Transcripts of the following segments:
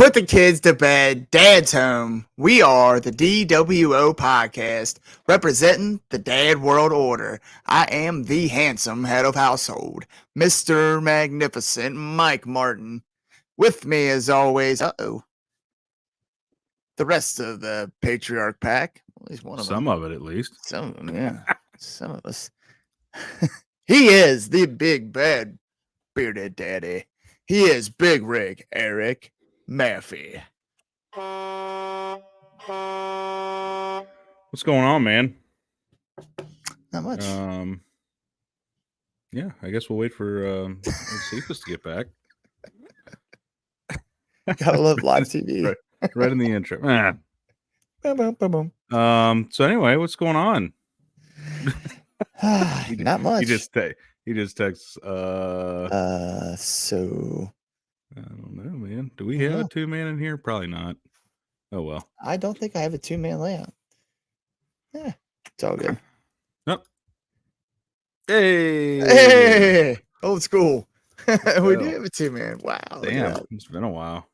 Put the kids to bed. Dad's home. We are the dWo podcast, representing the dad world order. I am the handsome head of household, Mr. Magnificent Mike Martin. With me, as always, the rest of the patriarch pack. At least one of them. Some of it, at least. Some of them, yeah. Some of us. He is the big bad bearded daddy. He is Big Rig Eric Maffey. What's going on, man? Not much. Yeah, I guess we'll wait for Cephas to get back. Gotta love live TV. Right in the intro. Boom, boom, boom. So anyway, what's going on? Not much. He just texts. So I don't know, man. Do we have a 2-man in here? Probably not. Oh well. I don't think I have a 2-man layout. Yeah, it's all good. Nope. Hey, hey, old school. We do have a 2-man. Wow. Damn, it's been a while.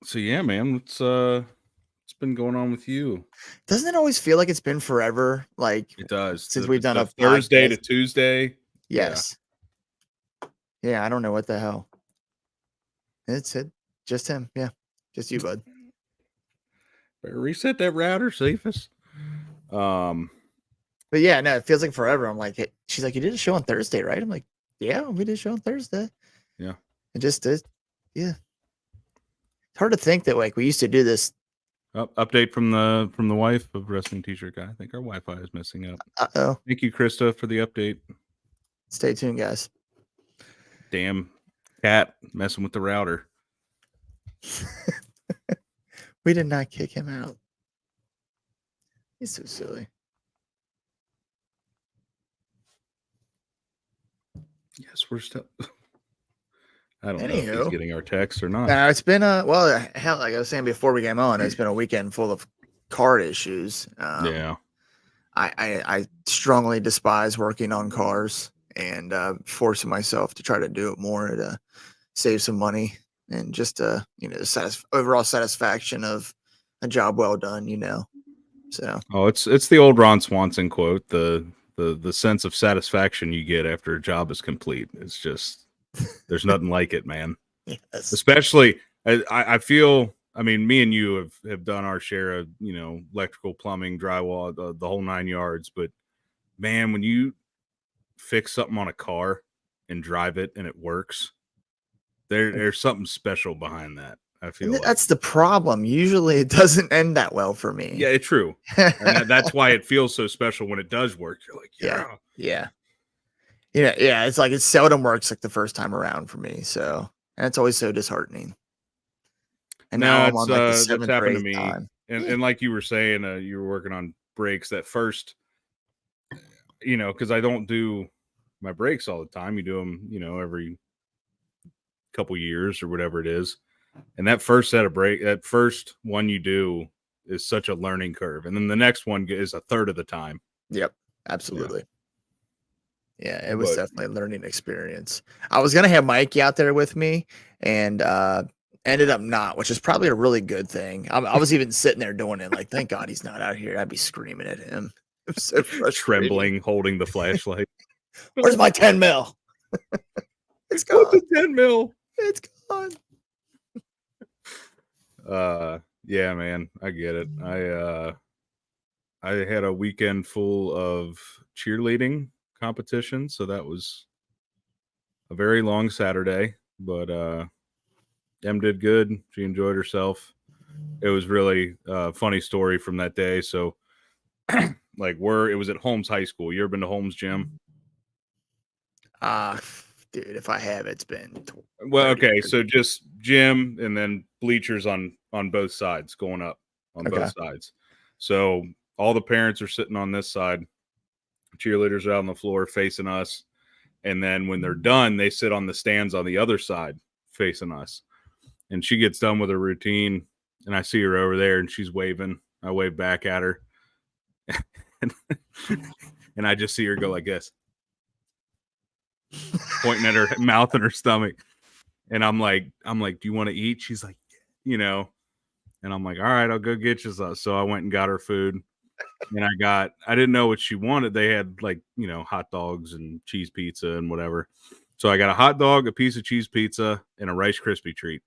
So yeah, man, what's been going on with you? Doesn't it always feel like it's been forever? Like it does since we've done a Thursday podcast. to Tuesday. Yes. Yeah, I don't know what the hell. It's just him. Yeah, just you, bud. Better reset that router, Cephas. But yeah, no, it feels like forever. I'm like, she's like, you did a show on Thursday, right? I'm like, yeah, we did a show on Thursday. Yeah. It just is. Yeah. It's hard to think that like we used to do this. Update from the wife of Wrestling T-shirt guy. I think our Wi-Fi is messing up. Uh-oh. Thank you, Krista, for the update. Stay tuned, guys. Damn cat messing with the router. We did not kick him out. He's so silly. Yes, we're still. I don't know if he's getting our text or not. No, it's been well, hell, like I was saying before we came on, it's been a weekend full of card issues. Yeah. I strongly despise working on cars and forcing myself to try to do it more to save some money and just overall satisfaction of a job well done, So it's the old Ron Swanson quote, the sense of satisfaction you get after a job is complete. It's just there's nothing like it, man. Yes. Especially I feel, I mean, me and you have done our share of, electrical, plumbing, drywall, the whole 9 yards. But man, when you fix something on a car and drive it and it works, there's something special behind that. I feel that's the problem. Usually it doesn't end that well for me. Yeah, it's true. And that's why it feels so special when it does work. You're like, yeah. It's like it seldom works like the first time around for me. So, and it's always so disheartening. And now I'm on like the seventh that's happened to me. time. And like you were saying, you were working on brakes that first, because I don't do my brakes all the time. You do them, every couple years or whatever it is. And that first set of that first one you do is such a learning curve. And then the next one is a third of the time. Yep, absolutely. Yeah, it was definitely a learning experience. I was going to have Mikey out there with me and ended up not, which is probably a really good thing. I was even sitting there doing it like, thank God he's not out here. I'd be screaming at him. It was so frustrating. Trembling, holding the flashlight. Where's my 10 mil? It's gone. What's the 10 mil? It's gone. Yeah, man, I get it. I had a weekend full of cheerleading competition, so that was a very long Saturday, but Em did good. She enjoyed herself. It was really a funny story from that day. So it was at Holmes High School. You ever been to Holmes Gym? Dude, if I have, it's been well, okay, years. So just gym and then bleachers on both sides, going up on both sides. So all the parents are sitting on this side, cheerleaders are out on the floor facing us, and then when they're done, they sit on the stands on the other side facing us. And she gets done with her routine, and I see her over there, and she's waving. I wave back at her, and I just see her go like this, pointing at her mouth and her stomach. And I'm like, do you want to eat? She's like, you know, and I'm like, all right, I'll go get you some. So I went and got her food. And I didn't know what she wanted. They had like, you know, hot dogs and cheese pizza and whatever. So I got a hot dog, a piece of cheese pizza, and a Rice Krispie treat.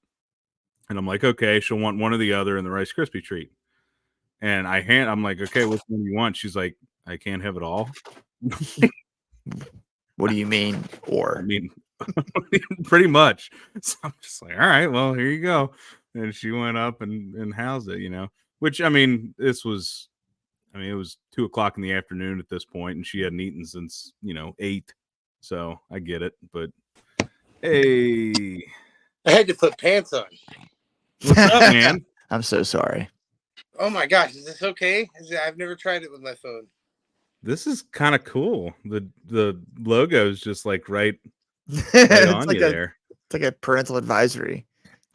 And I'm like, okay, she'll want one or the other and the Rice Krispie treat. And I'm like, okay, which one do you want? She's like, I can't have it all. What do you mean? I mean, pretty much. So I'm just like, all right, well, here you go. And she went up and housed it, you know, which, I mean, it was 2:00 in the afternoon at this point, and she hadn't eaten since, you know, 8. So I get it. But hey, I had to put pants on. what's up, man? I'm so sorry. Oh my gosh, is this okay? I've never tried it with my phone. This is kind of cool. The logo is just like right on It's you there. It's like a parental advisory.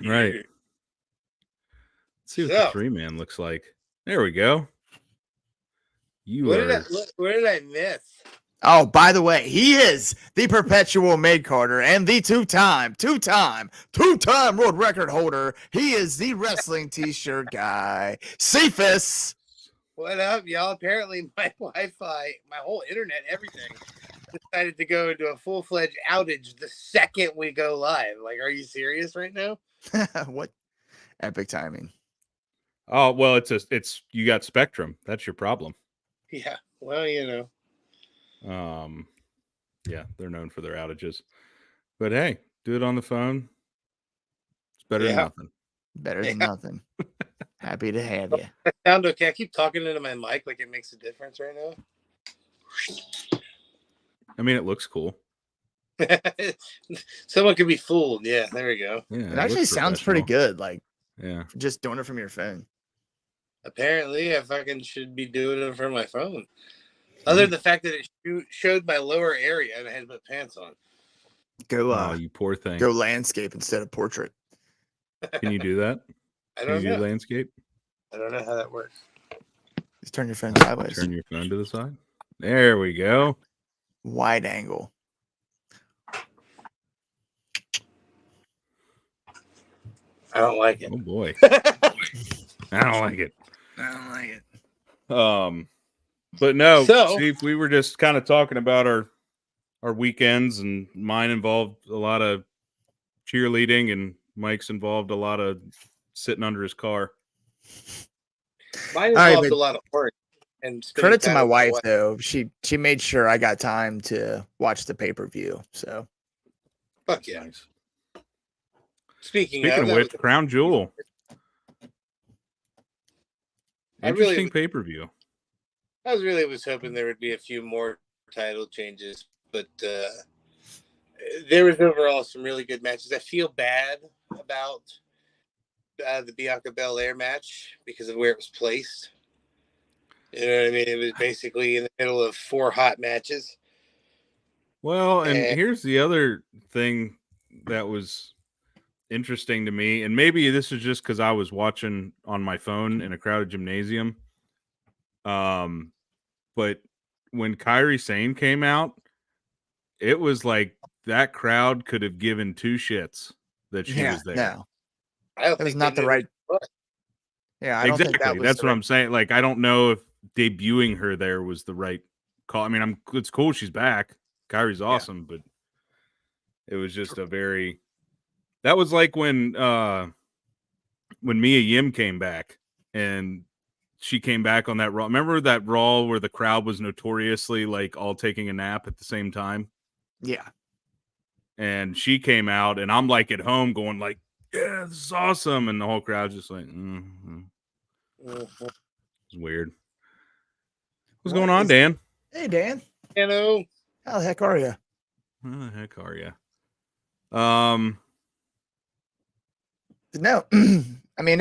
Right. Let's see what the 3-man looks like. There we go. Where did I miss? Oh, by the way, he is the perpetual maid carter and the two-time world record holder. He is the wrestling t-shirt guy, Cephas. What up, y'all? Apparently my Wi-Fi, my whole internet, everything decided to go into a full-fledged outage the second we go live. Like, are you serious right now? What epic timing. Oh, well, it's you got Spectrum. That's your problem. Yeah. Well, you know. Yeah, they're known for their outages. But hey, do it on the phone. It's better than nothing. Better than nothing. Happy to have you. I sound okay. I keep talking into my mic like it makes a difference right now. I mean, it looks cool. Someone could be fooled. Yeah, there we go. Yeah, it actually sounds pretty good. Like, yeah, just doing it from your phone. Apparently, I fucking should be doing it from my phone. Other than the fact that it showed my lower area and I had to put pants on. Go, you poor thing. Go landscape instead of portrait. Can you do that? I don't know. Do landscape? I don't know how that works. Just turn your phone sideways. Turn your phone to the side. There we go. Wide angle. I don't like it. Oh boy. I don't like it. But no, Steve, we were just kind of talking about our weekends, and mine involved a lot of cheerleading, and Mike's involved a lot of sitting under his car. Mine involved a lot of work. And credit to my wife, though. She made sure I got time to watch the pay-per-view. So, fuck yeah. Nice. Speaking of which, Crown Jewel. Interesting pay-per-view. I was hoping there would be a few more title changes, but there was overall some really good matches. I feel bad about the Bianca Belair match because of where it was placed. You know what I mean? It was basically in the middle of 4 hot matches. Well, and here's the other thing that was interesting to me, and maybe this is just because I was watching on my phone in a crowded gymnasium. But when Kairi Sane came out, it was like that crowd could have given 2 shits that she was there. No, I don't think it was not the right. Yeah, I don't think that was that's what I'm saying. Like, I don't know if debuting her there was the right call. I mean, it's cool she's back. Kairi's awesome, but it was just that was like when Mia Yim came back, and she came back on that Raw. Remember that Raw where the crowd was notoriously like all taking a nap at the same time? Yeah. And she came out, and I'm like at home going like, yeah, this is awesome. And the whole crowd's just like, It's weird. What's going on, Dan? Hey, Dan. Hello. How the heck are you? How the heck are you? No, I mean,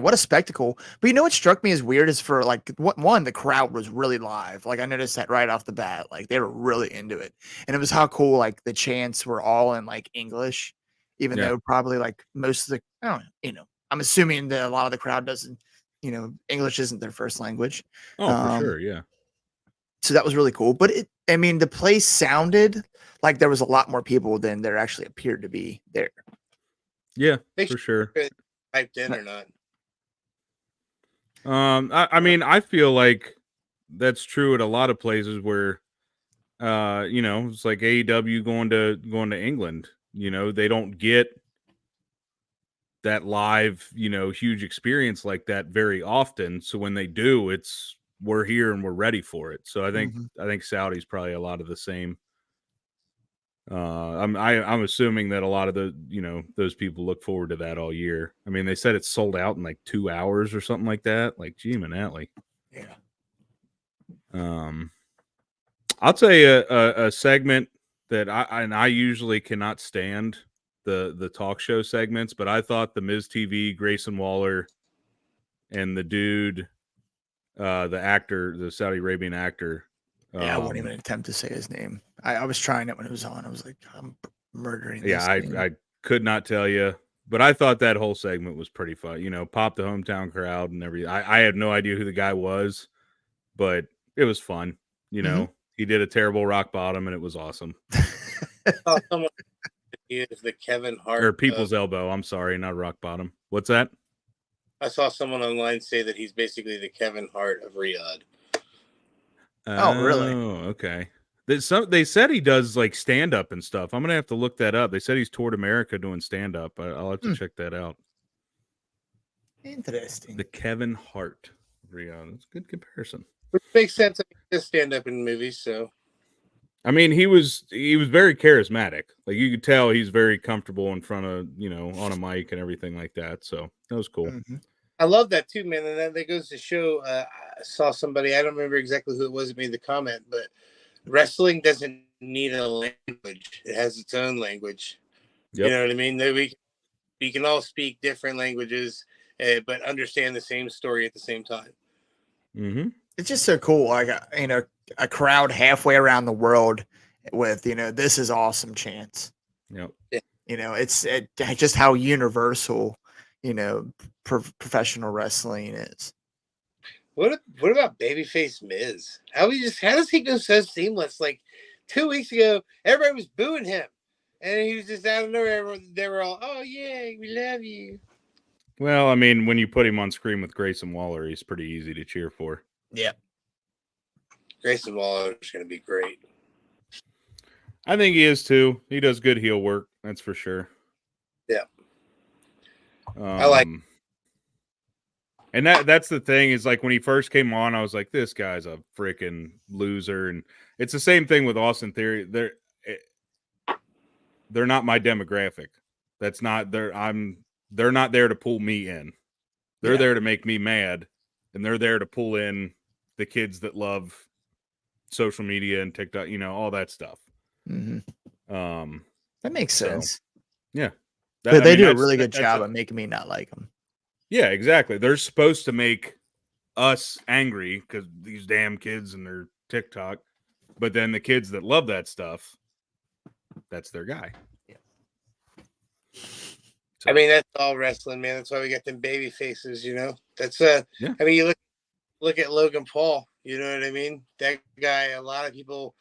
what a spectacle. But you know what struck me as weird is for like the crowd was really live. Like I noticed that right off the bat, like they were really into it. And it was how cool, like the chants were all in like English, even though probably like most of the, I'm assuming that a lot of the crowd doesn't, English isn't their first language. Oh, for sure. Yeah. So that was really cool. But the place sounded like there was a lot more people than there actually appeared to be there. Yeah, Make for sure. sure it's typed in or not. I mean, I feel like that's true at a lot of places where, you know, it's like AEW going to England. You know, they don't get that live, you know, huge experience like that very often. So when they do, it's we're here and we're ready for it. So I think Saudi's probably a lot of the same. I'm assuming that a lot of the, you know, those people look forward to that all year. I mean, they said it's sold out in like 2 hours or something like that. Like, gee, manatly. Yeah. I'll tell you a segment that I usually cannot stand the talk show segments, but I thought the Miz TV, Grayson Waller, and the dude, the actor, the Saudi Arabian actor. Yeah, I wouldn't even attempt to say his name. I was trying it when it was on. I was like, I'm murdering Yeah, this thing. I could not tell you, but I thought that whole segment was pretty fun. You know, pop the hometown crowd and everything. I had no idea who the guy was, but it was fun. You know, he did a terrible rock bottom and it was awesome. Oh, someone is the Kevin Hart Or people's elbow. I'm sorry, not rock bottom. What's that? I saw someone online say that he's basically the Kevin Hart of Riyadh. Oh, really? Oh, okay. They said he does like stand up and stuff. I'm gonna have to look that up. They said he's toured America doing stand up. I'll have to check that out. Interesting. The Kevin Hart, Riyadh. That's a good comparison. Which makes sense. I mean, he does stand up in movies, so. I mean, he was very charismatic. Like you could tell he's very comfortable in front of, you know, on a mic and everything like that. So that was cool. I love that too, man. And that goes to show. I saw somebody. I don't remember exactly who it was that made the comment, but wrestling doesn't need a language. It has its own language. Yep. You know what I mean? We can all speak different languages, but understand the same story at the same time. Mm-hmm. It's just so cool. Like, you know, a crowd halfway around the world with, you know, this is awesome chants. Yep. Yeah. You know, it's just how universal, you know, professional wrestling is. What about babyface Miz? How does he go so seamless? Like 2 weeks ago, everybody was booing him, and he was just out of nowhere. They were all, "Oh yeah, we love you." Well, I mean, when you put him on screen with Grayson Waller, he's pretty easy to cheer for. Yeah, Grayson Waller is going to be great. I think he is too. He does good heel work, that's for sure. Yeah, I like. And that's the thing is like when he first came on, I was like, this guy's a freaking loser. And it's the same thing with Austin Theory. They're not my demographic. They're not there to pull me in. They're there to make me mad, and they're there to pull in the kids that love social media and TikTok, you know, all that stuff. That makes sense. Yeah. But they do a really good job of making me not like them. Yeah, exactly. They're supposed to make us angry because these damn kids and their TikTok, but then the kids that love that stuff, that's their guy. Yeah. So, I mean, that's all wrestling, man. That's why we got them baby faces, you know. That's I mean, you look at Logan Paul. You know what I mean? That guy. A lot of people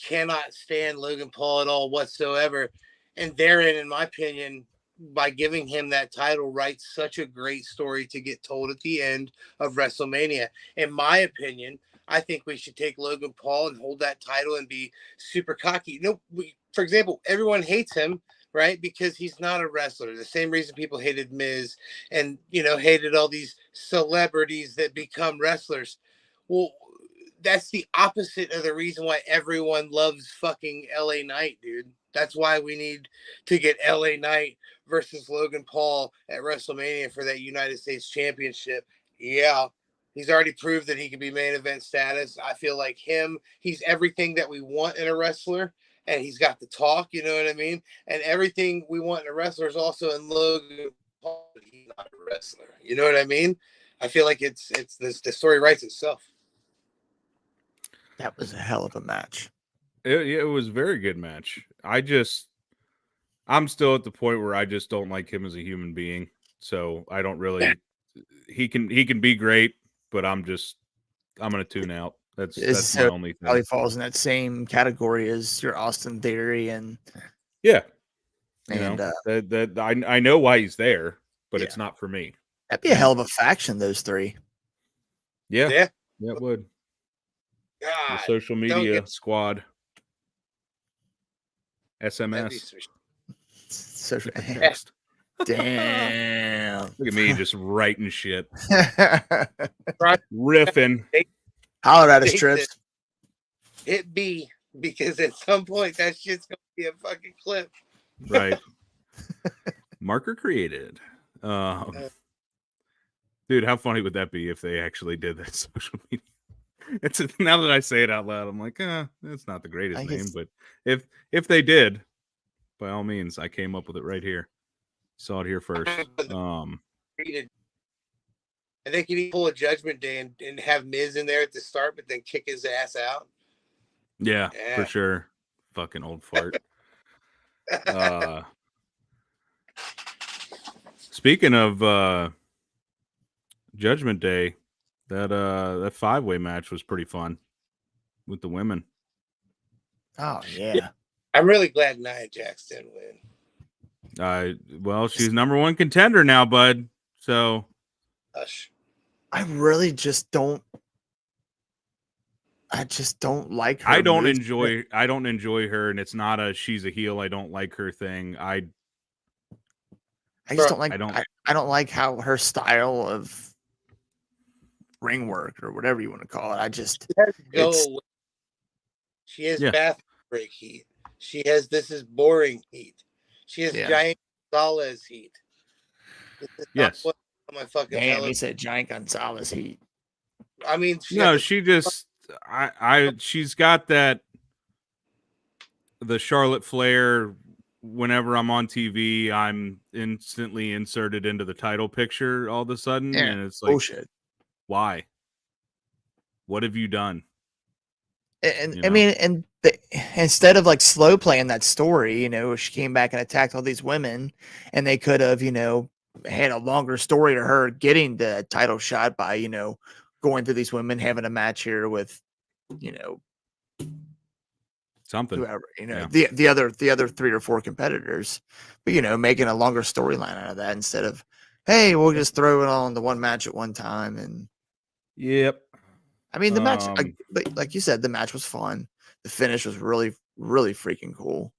cannot stand Logan Paul at all whatsoever, and therein, in my opinion, by giving him that title, writes such a great story to get told at the end of WrestleMania. In my opinion, I think we should take Logan Paul and hold that title and be super cocky. You know, for example, everyone hates him, right? Because he's not a wrestler. The same reason people hated Miz and, you know, hated all these celebrities that become wrestlers. Well, that's the opposite of the reason why everyone loves fucking LA Knight, dude. That's why we need to get LA Knight versus Logan Paul at WrestleMania for that United States Championship. Yeah, he's already proved that he can be main event status. I feel like he's everything that we want in a wrestler, and he's got the talk, you know what I mean? And everything we want in a wrestler is also in Logan Paul, but he's not a wrestler. You know what I mean? I feel like it's the story writes itself. That was a hell of a match. It was a very good match. I'm still at the point where I just don't like him as a human being. So I don't really. He can be great, but I'm gonna tune out. That's my only thing. Probably falls in that same category as your Austin Theory and yeah. You And know, that I know why he's there, but Yeah. it's not for me. that'd be a hell of a faction, those three. Yeah, Yeah. it would. The God, social media squad. that'd be SMS. some Social Get the text. Damn. Look at me just writing shit, Right. riffing. Holler at us, Take Trips. Hit B, because at some point that shit's gonna be a fucking clip. Right. Marker created. Dude, how funny would that be if they actually did that social media? It's now that I say it out loud, I'm like, it's not the greatest name, but if they did, by all means, I came up with it right here. Saw it here first. And they can even pull a Judgment Day and have Miz in there at the start, but then kick his ass out. Yeah, for sure. Fucking old fart. Speaking of Judgment Day, that 5-way match was pretty fun with the women. Oh yeah. I'm really glad Nia Jax didn't win. Well, she's number one contender now, bud. So Hush. I really just don't. I just don't like her. I don't enjoy her, and it's not a she's a heel, I don't like her thing. I just don't like. I don't like how her style of ring work or whatever you want to call it. I just She has bath break heat. She has this is boring heat. She has Giant Gonzalez heat. Yes. My fucking damn, he said Giant Gonzalez heat. I mean, she just she's got that the Charlotte Flair. Whenever I'm on TV, I'm instantly inserted into the title picture all of a sudden, and it's like, bullshit. Why? What have you done? And I mean, instead of like slow playing that story, she came back and attacked all these women, and they could have, had a longer story to her getting the title shot by, going through these women, having a match here with, something, whoever, the other 3 or 4 competitors, but making a longer storyline out of that instead of, hey, we'll just throw it on the one match at one time. And yep. I mean, the match, but like you said, the match was fun. The finish was really, really freaking cool.